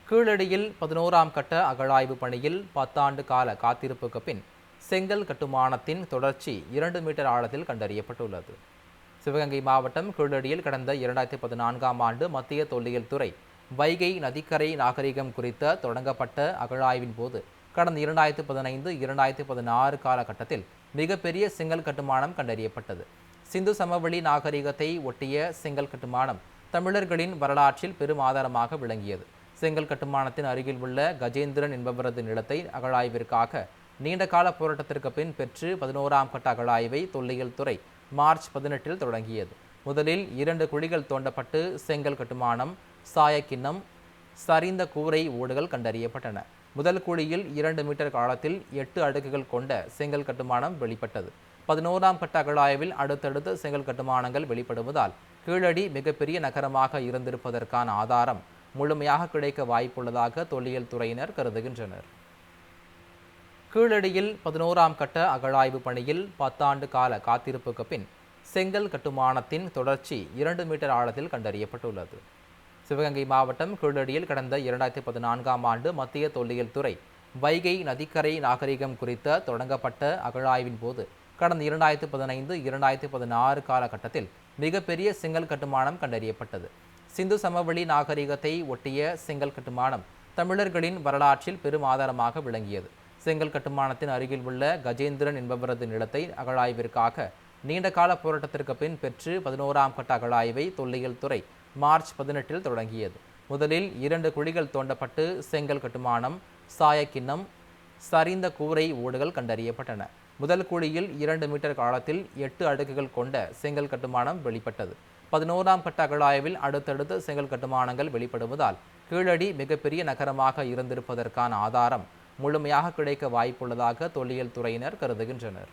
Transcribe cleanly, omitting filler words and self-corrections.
கீழடியில் 11ஆம் கட்ட அகழாய்வு பணியில் 10 ஆண்டு கால காத்திருப்புக்கு பின் செங்கல் கட்டுமானத்தின் தொடர்ச்சி 2 மீட்டர் ஆழத்தில் கண்டறியப்பட்டுள்ளது. சிவகங்கை மாவட்டம் கீழடியில் கடந்த 2014ஆம் ஆண்டு மத்திய தொல்லியல் துறை வைகை நதிக்கரை நாகரிகம் குறித்த தொடங்கப்பட்ட அகழாய்வின் போது கடந்த 2015-2016 காலகட்டத்தில் மிகப்பெரிய செங்கல் கட்டுமானம் கண்டறியப்பட்டது. சிந்து சமவெளி நாகரிகத்தை ஒட்டிய செங்கல் கட்டுமானம் தமிழர்களின் வரலாற்றில் பெரும் ஆதாரமாக விளங்கியது. செங்கல் கட்டுமானத்தின் அருகில் உள்ள கஜேந்திரன் என்பவரது நிலத்தை அகழாய்விற்காக நீண்டகால போராட்டத்திற்கு பின் பெற்று 11ஆம் கட்ட அகழாய்வை தொல்லியல் துறை மார்ச் 18இல் தொடங்கியது. முதலில் 2 குழிகள் தோண்டப்பட்டு செங்கல் கட்டுமானம், சாயக்கிண்ணம், சரிந்த கூரை ஓடுகள் கண்டறியப்பட்டன. முதல் குழியில் 2 மீட்டர் ஆழத்தில் 8 அடுக்குகள் கொண்ட செங்கல் கட்டுமானம் வெளிப்பட்டது. 11ஆம் கட்ட அகழாய்வில் அடுத்தடுத்த செங்கல் கட்டுமானங்கள் வெளிப்படுவதால் கீழடி மிகப்பெரிய நகரமாக இருந்திருப்பதற்கான ஆதாரம் முழுமையாக கிடைக்க வாய்ப்புள்ளதாக தொல்லியல் துறையினர் கருதுகின்றனர். கீழடியில் 11ஆம் கட்ட அகழாய்வு பணியில் 10 ஆண்டு கால காத்திருப்புக்கு பின் செங்கல் கட்டுமானத்தின் தொடர்ச்சி 2 மீட்டர் ஆழத்தில் கண்டறியப்பட்டுள்ளது. சிவகங்கை மாவட்டம் கீழடியில் கடந்த 2014ஆம் ஆண்டு மத்திய தொல்லியல் துறை வைகை நதிக்கரை நாகரிகம் குறித்த தொடங்கப்பட்ட அகழாய்வின் போது கடந்த 2015-2016 காலகட்டத்தில் மிகப்பெரிய செங்கல் கட்டுமானம் கண்டறியப்பட்டது. சிந்து சமவெளி நாகரிகத்தை ஒட்டிய செங்கல் கட்டுமானம் தமிழர்களின் வரலாற்றில் பெரும் ஆதாரமாக விளங்கியது. செங்கல் கட்டுமானத்தின் அருகில் உள்ள கஜேந்திரன் என்பவரது நிலத்தை அகழாய்விற்காக நீண்டகால போராட்டத்திற்கு பின் பெற்று 11ஆம் கட்ட அகழாய்வை தொல்லியல் துறை மார்ச் 18இல் தொடங்கியது. முதலில் 2 குழிகள் தோண்டப்பட்டு செங்கல் கட்டுமானம், சாயக்கிண்ணம், சரிந்த கூரை ஓடுகள் கண்டறியப்பட்டன. முதல் குழியில் 2 மீட்டர் ஆழத்தில் 8 அடுக்குகள் கொண்ட செங்கல் கட்டுமானம் வெளிப்பட்டது. 11ஆம் கட்ட அகழாய்வில் அடுத்தடுத்த செங்கல் கட்டுமானங்கள் வெளிப்படுவதால் கீழடி மிகப்பெரிய நகரமாக இருந்திருப்பதற்கான ஆதாரம் முழுமையாக கிடைக்க வாய்ப்புள்ளதாக தொல்லியல் துறையினர் கருதுகின்றனர்.